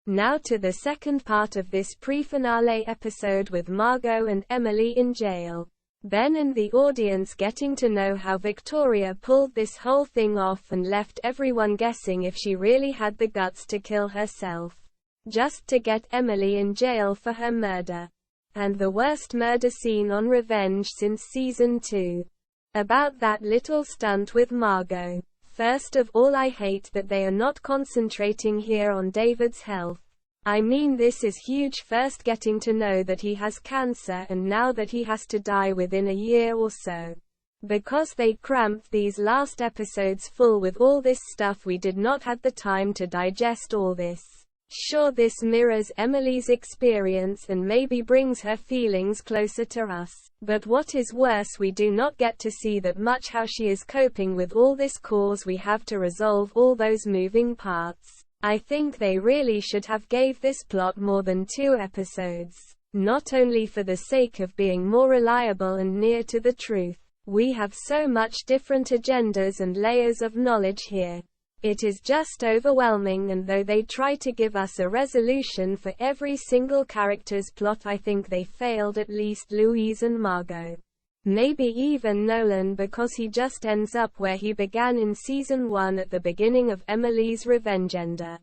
Now to the second part of this pre-finale episode with Margaux and Emily in jail. Ben and the audience getting to know how Victoria pulled this whole thing off and left everyone guessing if she really had the guts to kill herself, just to get Emily in jail for her murder. And the worst murder scene on Revenge since season 2. About that little stunt with Margaux. First of all, I hate that they are not concentrating here on David's health. I mean, this is huge, first getting to know that he has cancer and now that he has to die within a year or so. Because they cramped these last episodes full with all this stuff, we did not have the time to digest all this. Sure, this mirrors Emily's experience and maybe brings her feelings closer to us. But what is worse, we do not get to see that much how she is coping with all this cause we have to resolve all those moving parts. I think they really should have gave this plot more than 2 episodes. Not only for the sake of being more reliable and near to the truth. We have so much different agendas and layers of knowledge here. It is just overwhelming, and though they try to give us a resolution for every single character's plot, I think they failed at least Louise and Margaux. Maybe even Nolan, because he just ends up where he began in season 1 at the beginning of Emily's revengenda.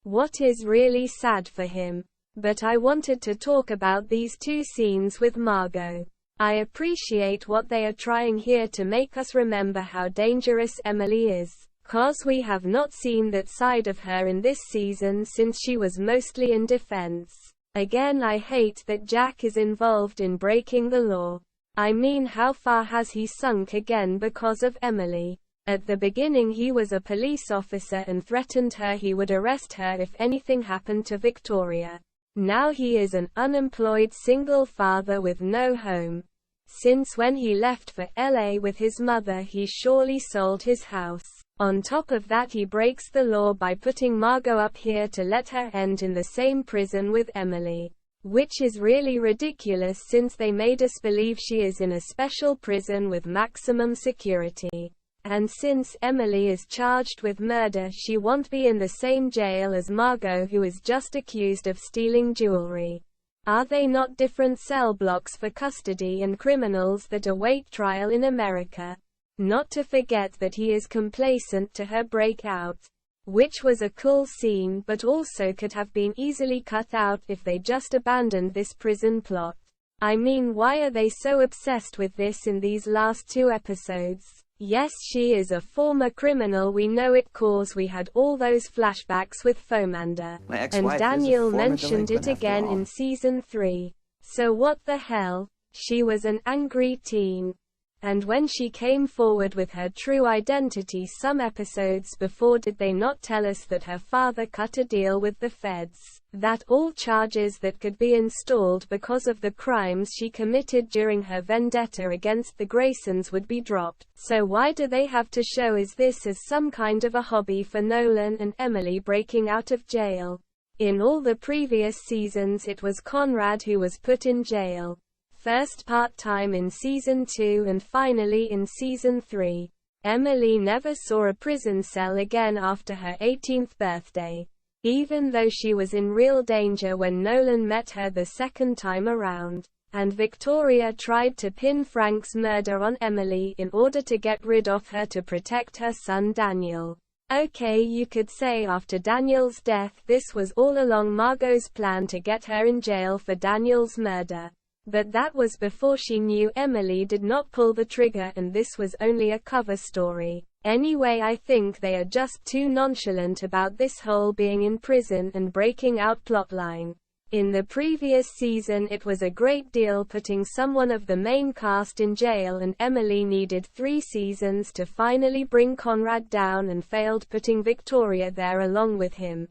What is really sad for him. But I wanted to talk about these 2 scenes with Margaux. I appreciate what they are trying here to make us remember how dangerous Emily is. Cause we have not seen that side of her in this season since she was mostly in defense. Again, I hate that Jack is involved in breaking the law. I mean, how far has he sunk again because of Emily? At the beginning he was a police officer and threatened her he would arrest her if anything happened to Victoria. Now he is an unemployed single father with no home. Since when he left for LA with his mother, he surely sold his house. On top of that, he breaks the law by putting Margaux up here to let her end in the same prison with Emily. Which is really ridiculous since they made us believe she is in a special prison with maximum security. And since Emily is charged with murder, she won't be in the same jail as Margaux, who is just accused of stealing jewelry. Are they not different cell blocks for custody and criminals that await trial in America? Not to forget that he is complacent to her breakout. Which was a cool scene, but also could have been easily cut out if they just abandoned this prison plot. I mean, why are they so obsessed with this in these last 2 episodes? Yes, she is a former criminal, we know it, cause we had all those flashbacks with Fomander. And Daniel mentioned it again in season 3. So what the hell? She was an angry teen. And when she came forward with her true identity some episodes before, did they not tell us that her father cut a deal with the feds? That all charges that could be installed because of the crimes she committed during her vendetta against the Graysons would be dropped. So why do they have to show this as some kind of a hobby for Nolan and Emily breaking out of jail? In all the previous seasons it was Conrad who was put in jail. First part-time in season 2 and finally in season 3. Emily never saw a prison cell again after her 18th birthday. Even though she was in real danger when Nolan met her the second time around. And Victoria tried to pin Frank's murder on Emily in order to get rid of her to protect her son Daniel. Okay, you could say after Daniel's death this was all along Margaux's plan to get her in jail for Daniel's murder. But that was before she knew Emily did not pull the trigger, and this was only a cover story. Anyway, I think they are just too nonchalant about this whole being in prison and breaking out plotline. In the previous season it was a great deal putting someone of the main cast in jail, and Emily needed 3 seasons to finally bring Conrad down and failed putting Victoria there along with him.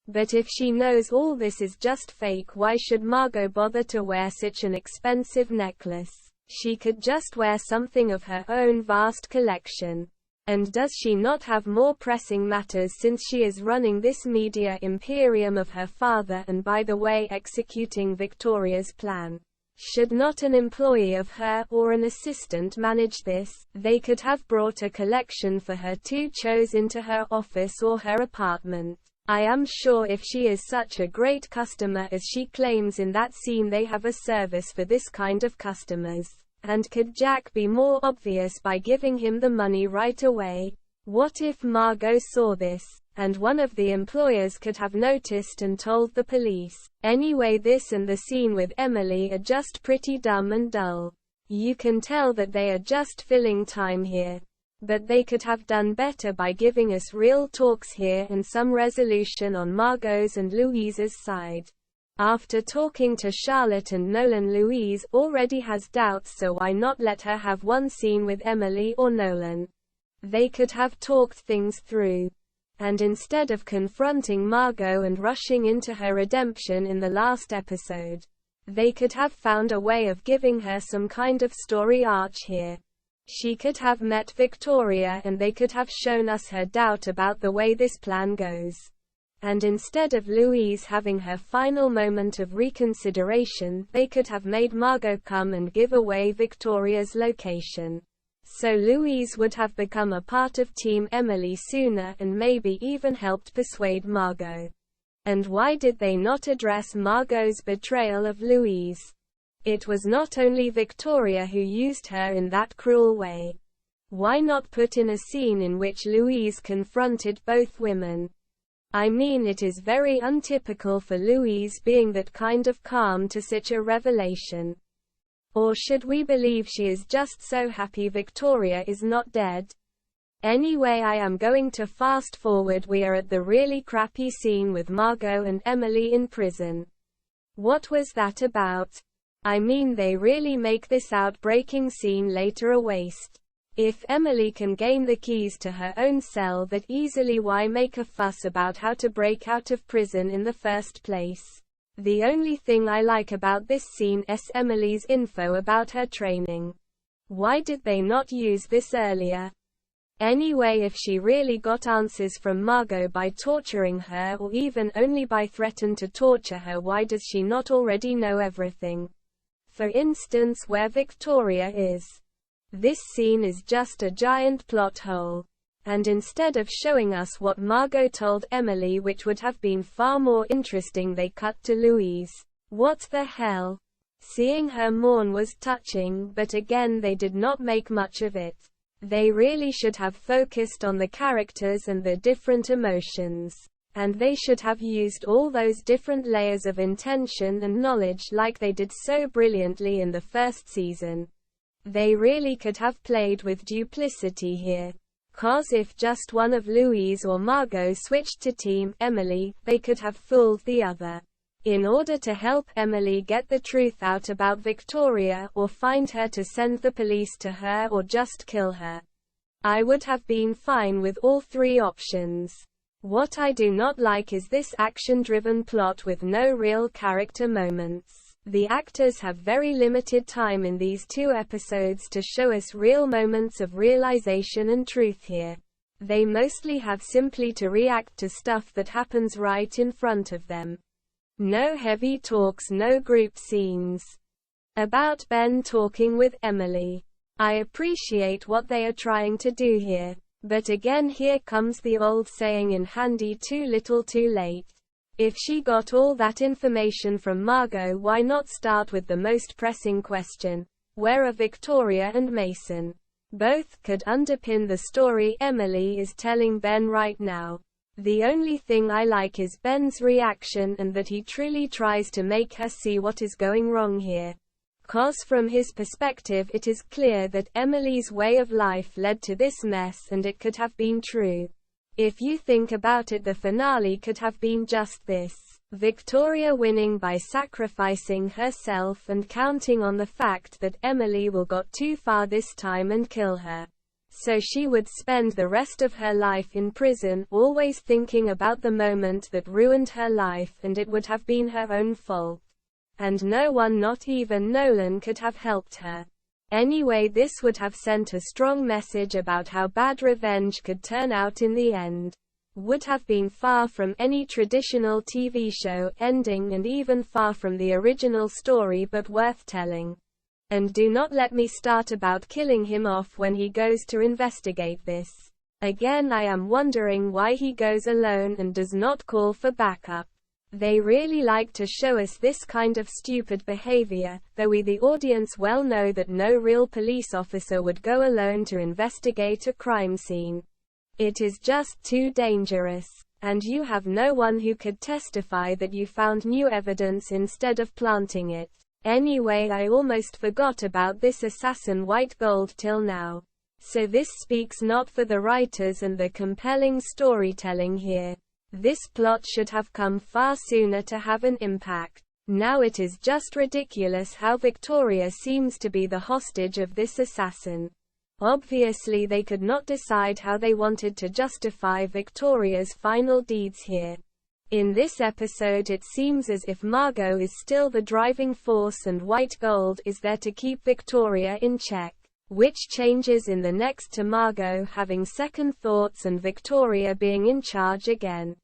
But if she knows all this is just fake, why should Margaux bother to wear such an expensive necklace? She could just wear something of her own vast collection. And does she not have more pressing matters since she is running this media imperium of her father and, by the way, executing Victoria's plan? Should not an employee of her, or an assistant, manage this? They could have brought a collection for her to choose into her office or her apartment. I am sure if she is such a great customer as she claims in that scene, they have a service for this kind of customers. And could Jack be more obvious by giving him the money right away? What if Margaux saw this, and one of the employers could have noticed and told the police? Anyway, this and the scene with Emily are just pretty dumb and dull. You can tell that they are just filling time here. But they could have done better by giving us real talks here and some resolution on Margaux's and Louise's side. After talking to Charlotte and Nolan, Louise already has doubts, so why not let her have one scene with Emily or Nolan? They could have talked things through. And instead of confronting Margaux and rushing into her redemption in the last episode, they could have found a way of giving her some kind of story arc here. She could have met Victoria and they could have shown us her doubt about the way this plan goes. And instead of Louise having her final moment of reconsideration, they could have made Margaux come and give away Victoria's location. So Louise would have become a part of Team Emily sooner and maybe even helped persuade Margaux. And why did they not address Margaux's betrayal of Louise? It was not only Victoria who used her in that cruel way. Why not put in a scene in which Louise confronted both women? I mean, it is very untypical for Louise being that kind of calm to such a revelation. Or should we believe she is just so happy Victoria is not dead? Anyway, I am going to fast forward. We are at the really crappy scene with Margaux and Emily in prison. What was that about? I mean, they really make this outbreaking scene later a waste. If Emily can gain the keys to her own cell that easily, why make a fuss about how to break out of prison in the first place? The only thing I like about this scene is Emily's info about her training. Why did they not use this earlier? Anyway, if she really got answers from Margaux by torturing her, or even only by threatening to torture her, why does she not already know everything? For instance, where Victoria is. This scene is just a giant plot hole. And instead of showing us what Margaux told Emily, which would have been far more interesting, they cut to Louise. What the hell? Seeing her mourn was touching, but again they did not make much of it. They really should have focused on the characters and the different emotions. And they should have used all those different layers of intention and knowledge like they did so brilliantly in the first season. They really could have played with duplicity here. 'Cause if just one of Louise or Margaux switched to Team Emily, they could have fooled the other. In order to help Emily get the truth out about Victoria, or find her to send the police to her, or just kill her. I would have been fine with all three options. What I do not like is this action-driven plot with no real character moments. The actors have very limited time in these 2 episodes to show us real moments of realization and truth here. They mostly have simply to react to stuff that happens right in front of them. No heavy talks, no group scenes. About Ben talking with Emily. I appreciate what they are trying to do here. But again, here comes the old saying in handy, too little too late. If she got all that information from Margaux, why not start with the most pressing question? Where are Victoria and Mason? Both could underpin the story Emily is telling Ben right now. The only thing I like is Ben's reaction, and that he truly tries to make her see what is going wrong here. 'Cause from his perspective it is clear that Emily's way of life led to this mess, and it could have been true. If you think about it, the finale could have been just this. Victoria winning by sacrificing herself and counting on the fact that Emily will got too far this time and kill her. So she would spend the rest of her life in prison, always thinking about the moment that ruined her life, and it would have been her own fault. And no one, not even Nolan, could have helped her. Anyway, this would have sent a strong message about how bad revenge could turn out in the end. Would have been far from any traditional TV show ending, and even far from the original story, but worth telling. And do not let me start about killing him off when he goes to investigate this. Again, I am wondering why he goes alone and does not call for backup. They really like to show us this kind of stupid behavior, though we the audience well know that no real police officer would go alone to investigate a crime scene. It is just too dangerous. And you have no one who could testify that you found new evidence instead of planting it. Anyway, I almost forgot about this assassin Whitegold till now. So this speaks not for the writers and the compelling storytelling here. This plot should have come far sooner to have an impact. Now it is just ridiculous how Victoria seems to be the hostage of this assassin. Obviously they could not decide how they wanted to justify Victoria's final deeds here. In this episode it seems as if Margaux is still the driving force and Whitegold is there to keep Victoria in check, which changes in the next to Margaux having second thoughts and Victoria being in charge again.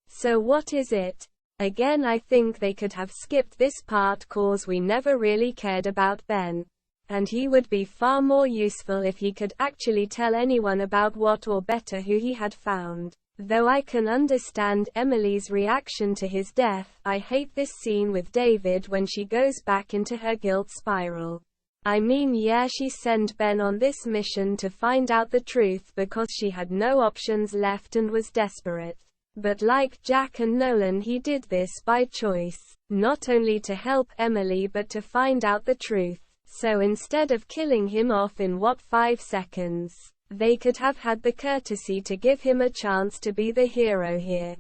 So what is it? Again, I think they could have skipped this part cause we never really cared about Ben. And he would be far more useful if he could actually tell anyone about what, or better who he had found. Though I can understand Emily's reaction to his death, I hate this scene with David when she goes back into her guilt spiral. I mean, yeah, she sent Ben on this mission to find out the truth because she had no options left and was desperate. But like Jack and Nolan, he did this by choice, not only to help Emily but to find out the truth. So instead of killing him off in 5 seconds, they could have had the courtesy to give him a chance to be the hero here.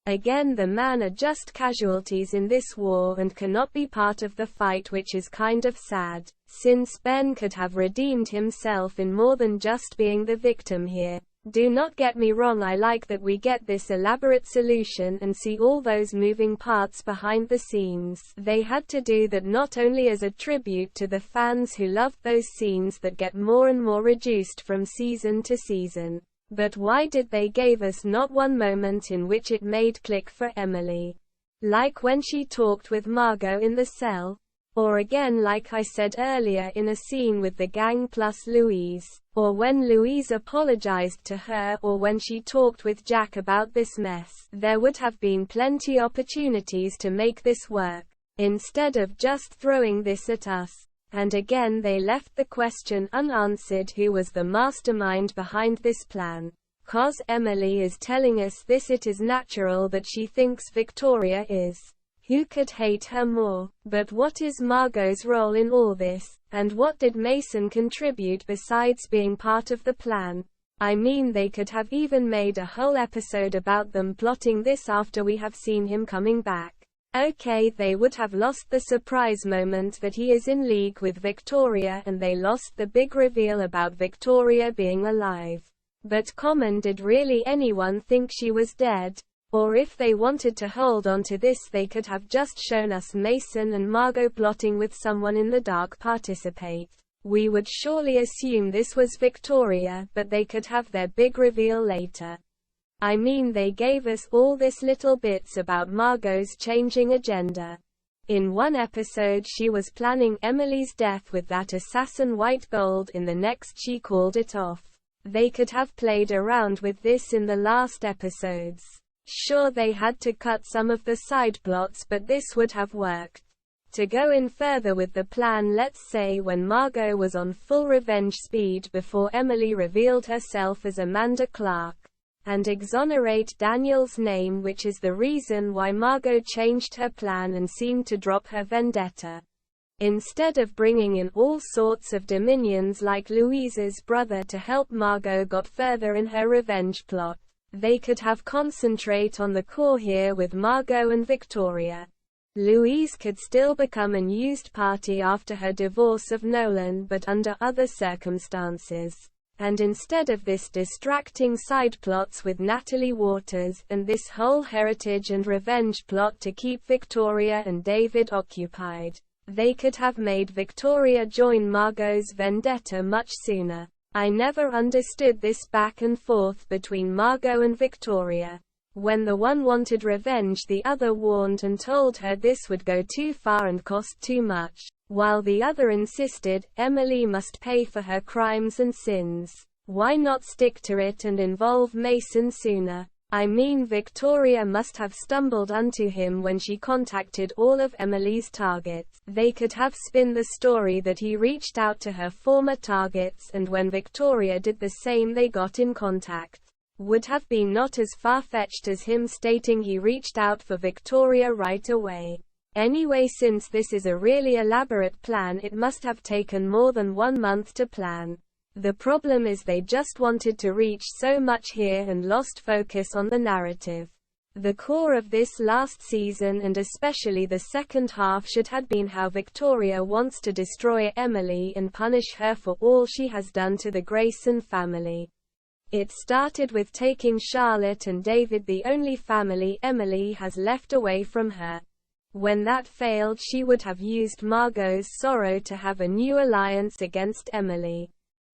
Again, the men are just casualties in this war and cannot be part of the fight, which is kind of sad, since Ben could have redeemed himself in more than just being the victim here. Do not get me wrong, I like that we get this elaborate solution and see all those moving parts behind the scenes. They had to do that not only as a tribute to the fans who loved those scenes that get more and more reduced from season to season. But why did they give us not one moment in which it made click for Emily? Like when she talked with Margaux in the cell? Or again, like I said earlier, in a scene with the gang plus Louise, or when Louise apologized to her, or when she talked with Jack about this mess. There would have been plenty opportunities to make this work, instead of just throwing this at us. And again they left the question unanswered, who was the mastermind behind this plan? Cause Emily is telling us this, it is natural that she thinks Victoria is. Who could hate her more? But what is Margaux's role in all this? And what did Mason contribute besides being part of the plan? I mean, they could have even made a whole episode about them plotting this after we have seen him coming back. Okay, they would have lost the surprise moment that he is in league with Victoria, and they lost the big reveal about Victoria being alive. But did really anyone think she was dead? Or if they wanted to hold on to this, they could have just shown us Mason and Margaux plotting with someone in the dark participate. We would surely assume this was Victoria, but they could have their big reveal later. I mean, they gave us all this little bits about Margaux's changing agenda. In one episode she was planning Emily's death with that assassin Whitegold, in the next she called it off. They could have played around with this in the last episodes. Sure, they had to cut some of the side plots, but this would have worked. To go in further with the plan, let's say when Margaux was on full revenge speed before Emily revealed herself as Amanda Clarke, and exonerate Daniel's name, which is the reason why Margaux changed her plan and seemed to drop her vendetta. Instead of bringing in all sorts of dominions like Louise's brother to help Margaux got further in her revenge plot. They could have concentrate on the core here with Margaux and Victoria. Louise could still become an used party after her divorce of Nolan, but under other circumstances. And instead of this distracting side plots with Natalie Waters, and this whole heritage and revenge plot to keep Victoria and David occupied, they could have made Victoria join Margaux's vendetta much sooner. I never understood this back and forth between Margaux and Victoria. When the one wanted revenge, the other warned and told her this would go too far and cost too much, while the other insisted Emily must pay for her crimes and sins. Why not stick to it and involve Mason sooner? I mean, Victoria must have stumbled onto him when she contacted all of Emily's targets. They could have spun the story that he reached out to her former targets, and when Victoria did the same they got in contact. Would have been not as far-fetched as him stating he reached out for Victoria right away. Anyway, since this is a really elaborate plan, it must have taken more than 1 month to plan. The problem is they just wanted to reach so much here and lost focus on the narrative. The core of this last season, and especially the second half, should have been how Victoria wants to destroy Emily and punish her for all she has done to the Grayson family. It started with taking Charlotte and David, the only family Emily has left away from her. When that failed, she would have used Margaux's sorrow to have a new alliance against Emily.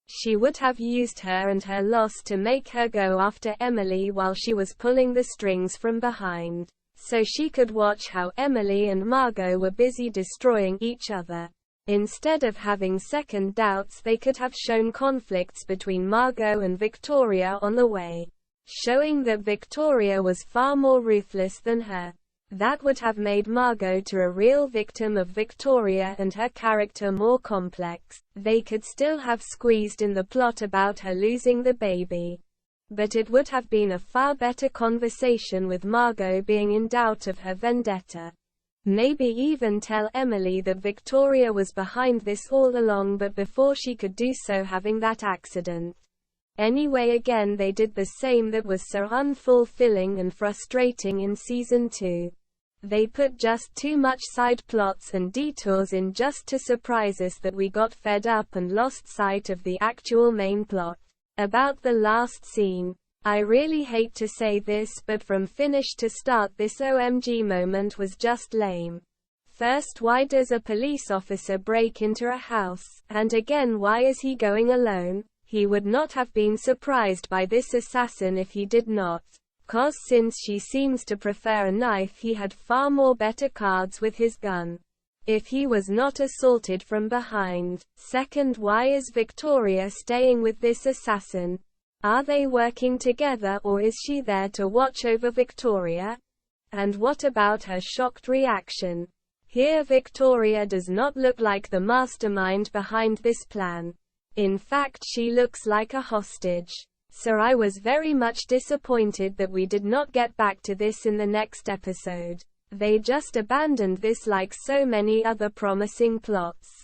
She would have used her and her loss to make her go after Emily while she was pulling the strings from behind, so she could watch how Emily and Margaux were busy destroying each other. Instead of having second doubts, they could have shown conflicts between Margaux and Victoria on the way, showing that Victoria was far more ruthless than her. That would have made Margaux to a real victim of Victoria and her character more complex. They could still have squeezed in the plot about her losing the baby, but it would have been a far better conversation with Margaux being in doubt of her vendetta. Maybe even tell Emily that Victoria was behind this all along, but before she could do so, having that accident. Anyway, again they did the same that was so unfulfilling and frustrating in season 2. They put just too much side plots and detours in just to surprise us that we got fed up and lost sight of the actual main plot. About the last scene. I really hate to say this, but from finish to start this OMG moment was just lame. First, why does a police officer break into a house? And again, why is he going alone? He would not have been surprised by this assassin if he did not. 'Cause since she seems to prefer a knife, he had far more better cards with his gun. If he was not assaulted from behind. Second, why is Victoria staying with this assassin? Are they working together, or is she there to watch over Victoria? And what about her shocked reaction? Here Victoria does not look like the mastermind behind this plan. In fact, she looks like a hostage. So I was very much disappointed that we did not get back to this in the next episode. They just abandoned this like so many other promising plots.